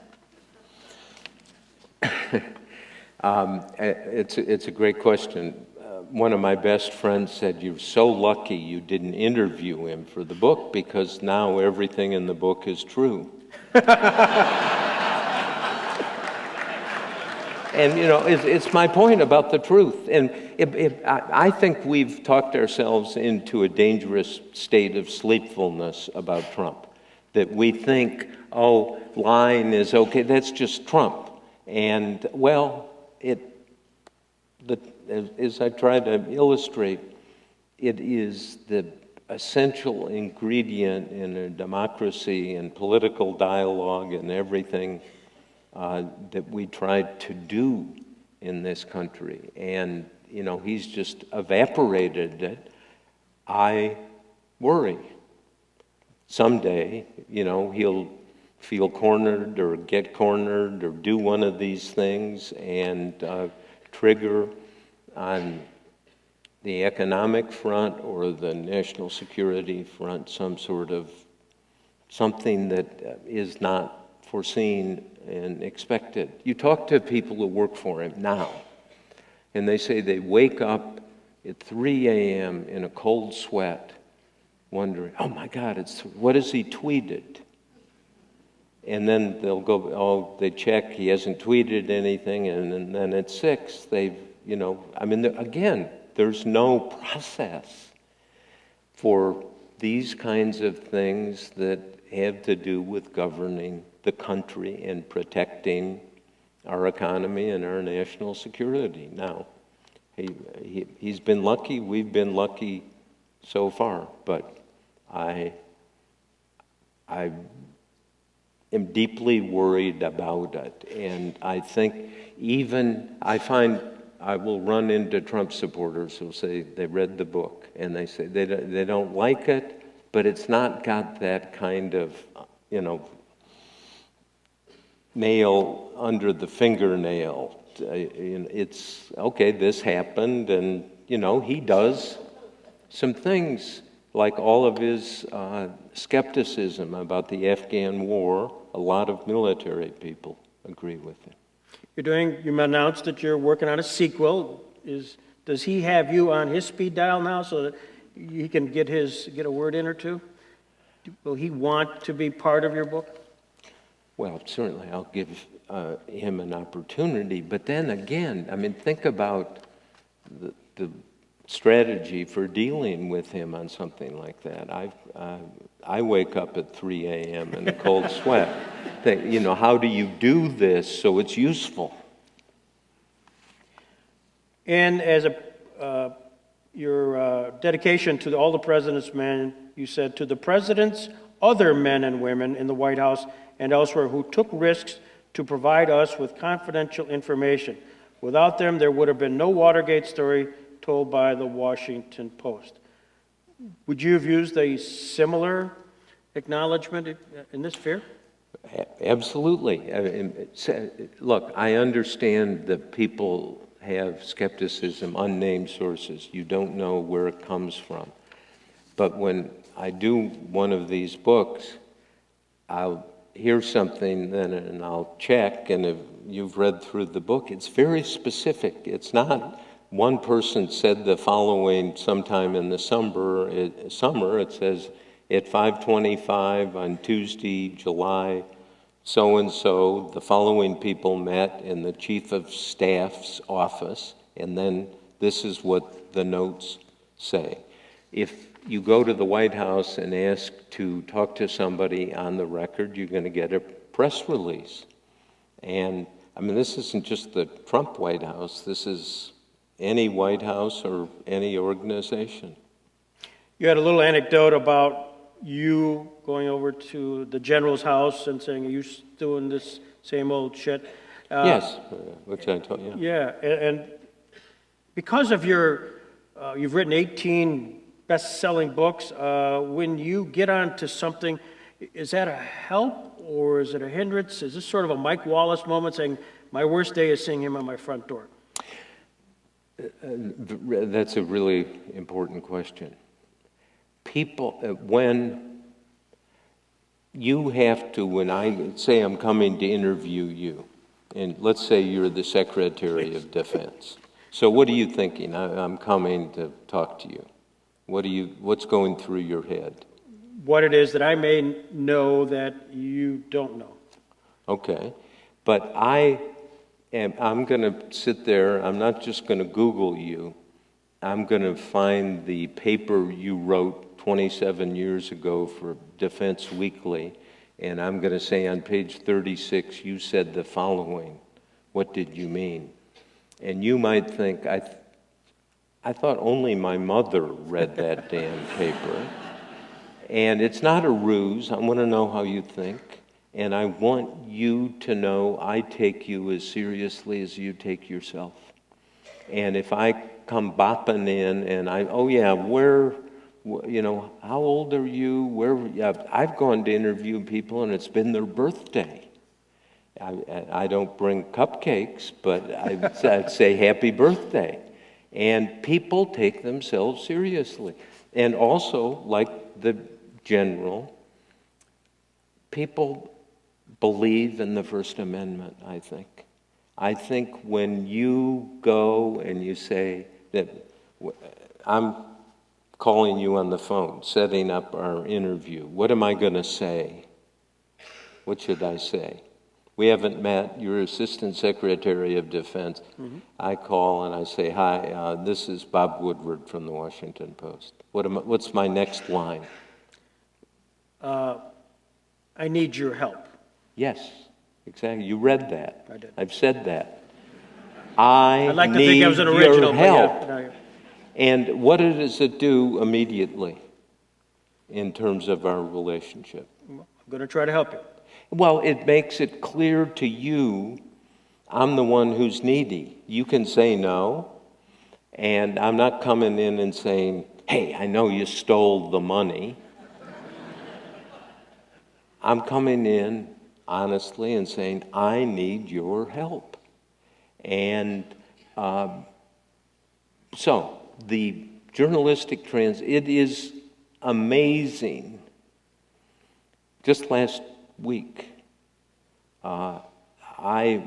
It's a great question. One of my best friends said, you're so lucky you didn't interview him for the book, because now everything in the book is true. And, it's my point about the truth. And I think we've talked ourselves into a dangerous state of sleepfulness about Trump, that we think, oh, lying is okay, that's just Trump. And, well, as I try to illustrate, it is the essential ingredient in a democracy and political dialogue and everything that we tried to do in this country. And, he's just evaporated it. I worry. Someday, he'll feel cornered or get cornered or do one of these things and trigger on the economic front or the national security front some sort of something that is not foreseen and expected. You talk to people who work for him now, and they say they wake up at 3 a.m. in a cold sweat wondering, oh my God, what has he tweeted? And then they'll go, they check, he hasn't tweeted anything, and then at 6, again, there's no process for these kinds of things that have to do with governing the country and protecting our economy and our national security. Now, he's been lucky, we've been lucky so far, but I am deeply worried about it. And I think I will run into Trump supporters who'll say they read the book and they say they don't like it, but it's not got that kind of, nail under the fingernail. It's, okay, this happened, and, he does some things, like all of his skepticism about the Afghan war. A lot of military people agree with him. You announced that you're working on a sequel. Does he have you on his speed dial now so that he can get a word in or two? Will he want to be part of your book? Well, certainly I'll give him an opportunity, but then again, I mean, think about the strategy for dealing with him on something like that. I wake up at 3 a.m. in a cold sweat. Think, you know, how do you do this so it's useful? And as your dedication to all the president's men, you said, to the president's other men and women in the White House and elsewhere who took risks to provide us with confidential information. Without them, there would have been no Watergate story told by the Washington Post. Would you have used a similar acknowledgement in this fear? Absolutely. Look, I understand that people have skepticism, unnamed sources. You don't know where it comes from. But when I do one of these books, I'll hear something then and I'll check, and if you've read through the book, it's very specific. It's not one person said the following sometime in the summer. It says at 5:25 on Tuesday, July so-and-so, the following people met in the chief of staff's office, and then this is what the notes say. If you go to the White House and ask to talk to somebody on the record, you're going to get a press release. And, I mean, this isn't just the Trump White House. This is any White House or any organization. You had a little anecdote about you going over to the general's house and saying, are you doing this same old shit? Yes, which I told you. Yeah, and because of your, you've written 18 best-selling books, when you get onto something, is that a help or is it a hindrance? Is this sort of a Mike Wallace moment saying, my worst day is seeing him at my front door? That's a really important question. People, when you have to, when I say I'm coming to interview you, and let's say you're the Secretary of Defense. So what are you thinking? I'm coming to talk to you. What's going through your head? What it is that I may know that you don't know. Okay, but I'm going to sit there. I'm not just going to Google you. I'm going to find the paper you wrote 27 years ago for Defense Weekly, and I'm going to say on page 36, you said the following. What did you mean? And you might think, I thought only my mother read that damn paper. And it's not a ruse. I want to know how you think. And I want you to know I take you as seriously as you take yourself. And if I come bopping in and how old are you? I've gone to interview people and it's been their birthday. I don't bring cupcakes, but I'd say happy birthday. And people take themselves seriously. And also, like the general, people believe in the First Amendment, I think. I think when you go and you say that I'm calling you on the phone, setting up our interview, what am I going to say? What should I say? We haven't met. You're Assistant Secretary of Defense. Mm-hmm. I call and I say, hi, this is Bob Woodward from the Washington Post. What's my next line? I need your help. Yes, exactly. You read that. I did. I've said that. I'd like to think I was an original, help. But yeah. And what does it do immediately in terms of our relationship? I'm going to try to help you. Well, it makes it clear to you, I'm the one who's needy. You can say no, and I'm not coming in and saying, hey, I know you stole the money. I'm coming in honestly and saying, I need your help. And so the journalistic it is amazing. Just last week, I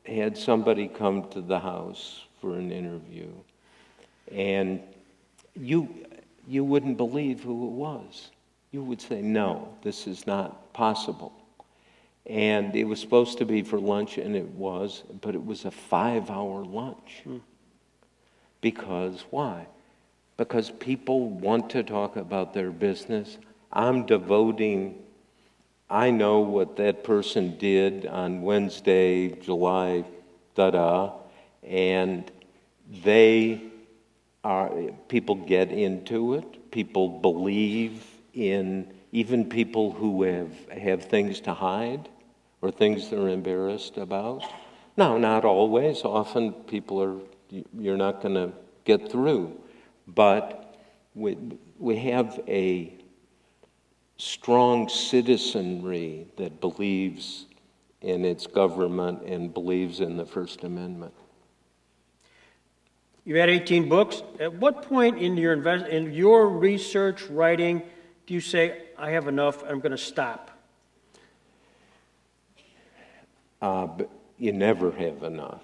had somebody come to the house for an interview, and you wouldn't believe who it was. You would say, no, this is not possible. And it was supposed to be for lunch, and it was, but it was a 5-hour lunch. Because why? Because people want to talk about their business. I know what that person did on Wednesday, July, and people get into it. People believe in, even people who have things to hide or things they're embarrassed about. No, not always. Often you're not going to get through. But we have a strong citizenry that believes in its government and believes in the First Amendment. You had 18 books. At what point in your research writing do you say, I have enough, I'm going to stop? But you never have enough.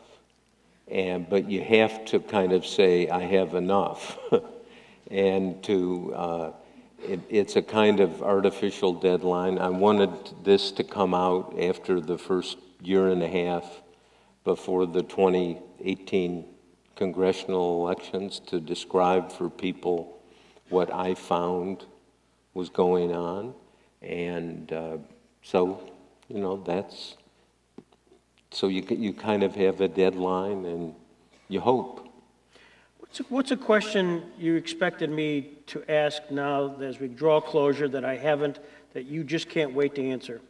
But you have to kind of say, I have enough. And it's a kind of artificial deadline. I wanted this to come out after the first year and a half before the 2018 congressional elections to describe for people what I found was going on. And so you kind of have a deadline and you hope. What's a question you expected me to ask now as we draw closure that I haven't, that you just can't wait to answer?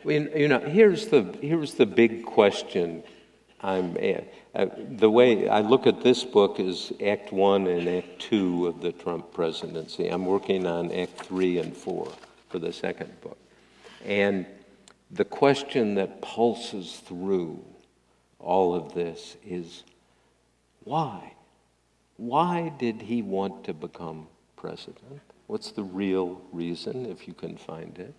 Here's the big question. The way I look at this book is Act 1 and Act 2 of the Trump presidency. I'm working on Act 3 and 4 for the second book. And the question that pulses through all of this is, why? Why did he want to become president? What's the real reason, if you can find it?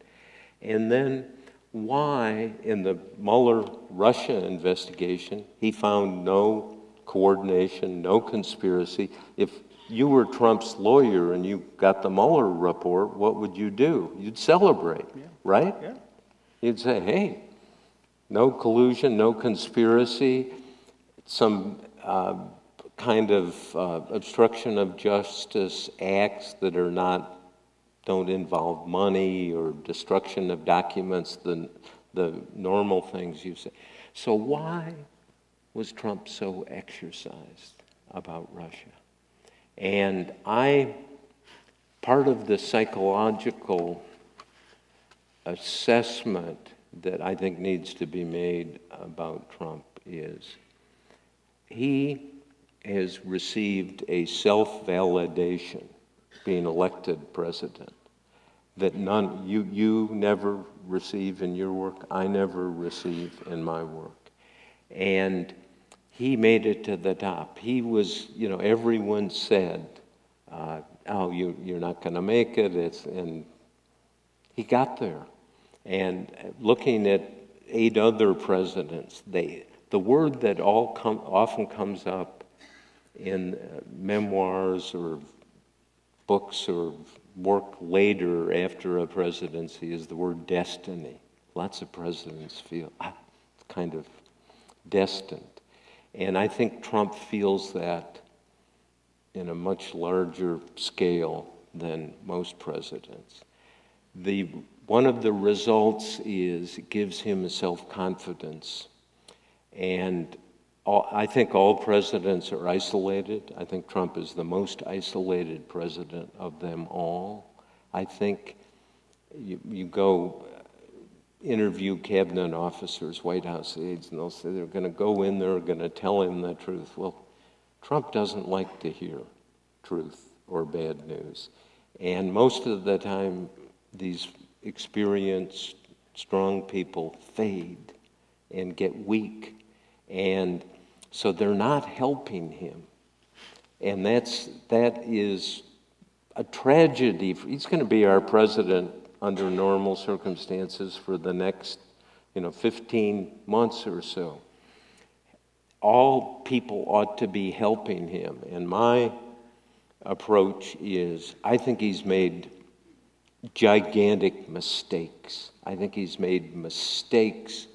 And then why, in the Mueller Russia investigation, he found no coordination, no conspiracy? If you were Trump's lawyer and you got the Mueller report, what would you do? You'd celebrate, right? Yeah. You'd say, hey, no collusion, no conspiracy, some kind of obstruction of justice acts that don't involve money or destruction of documents, the normal things you say. So why was Trump so exercised about Russia? And part of the psychological assessment that I think needs to be made about Trump is he has received a self-validation being elected president that you never receive in your work, I never receive in my work. And he made it to the top. He was, everyone said, oh, you're not going to make it, and he got there. And looking at 8 other presidents, the word that often comes up in memoirs or books or work later after a presidency is the word destiny. Lots of presidents feel kind of destined. And I think Trump feels that in a much larger scale than most presidents. One of the results is it gives him self-confidence. And I think all presidents are isolated. I think Trump is the most isolated president of them all. I think you go interview cabinet officers, White House aides, and they'll say they're going to go in there, going to tell him the truth. Well, Trump doesn't like to hear truth or bad news. And most of the time, these experienced, strong people fade and get weak. And so they're not helping him. And that is a tragedy. He's going to be our president under normal circumstances for the next 15 months or so. All people ought to be helping him. And my approach is, I think he's made gigantic mistakes. I think he's made mistakes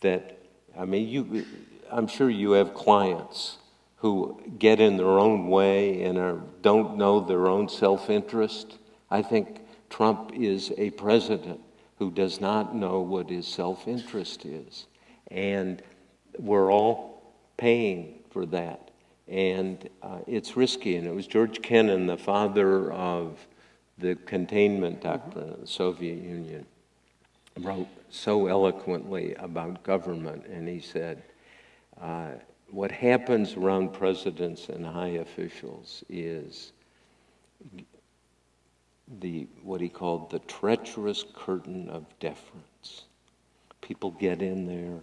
that, I mean, I'm sure you have clients who get in their own way and don't know their own self-interest. I think Trump is a president who does not know what his self-interest is. And we're all paying for that. And it's risky. And it was George Kennan, the father of the containment doctrine of the Soviet Union, wrote so eloquently about government. And he said, what happens around presidents and high officials is what he called the treacherous curtain of deference. People get in there,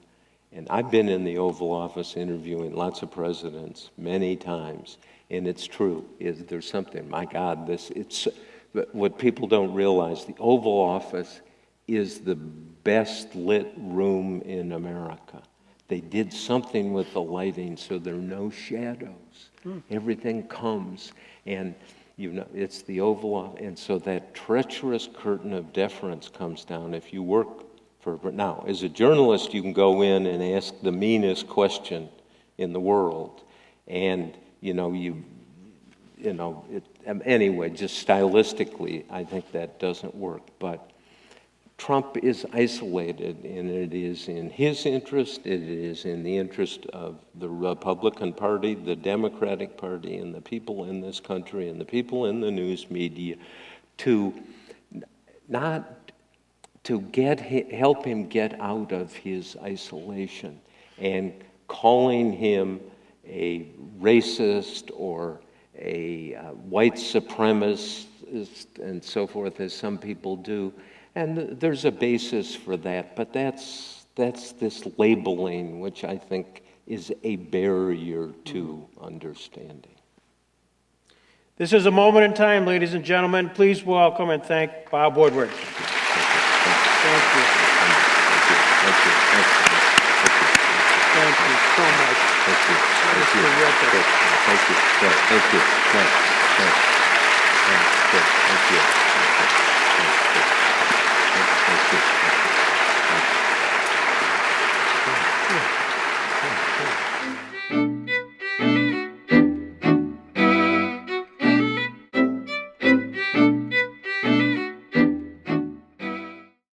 and I've been in the Oval Office interviewing lots of presidents many times, and it's true. There's something, my God, what people don't realize, the Oval Office is the best lit room in America. They did something with the lighting so there are no shadows. Everything comes, and it's the Oval Office, and so that treacherous curtain of deference comes down if you work for. Now, as a journalist, you can go in and ask the meanest question in the world, and anyway, just stylistically, I think that doesn't work, but Trump is isolated, and it is in his interest, it is in the interest of the Republican Party, the Democratic Party, and the people in this country, and the people in the news media, to help him get out of his isolation, and calling him a racist or a white supremacist and so forth, as some people do. And there's a basis for that, but that's this labeling, which I think is a barrier to understanding. This is a moment in time, ladies and gentlemen. Please welcome and thank Bob Woodward. Thank you. Thank you so much. Thank you. Thank you. Thank you. Thank you. Thank you.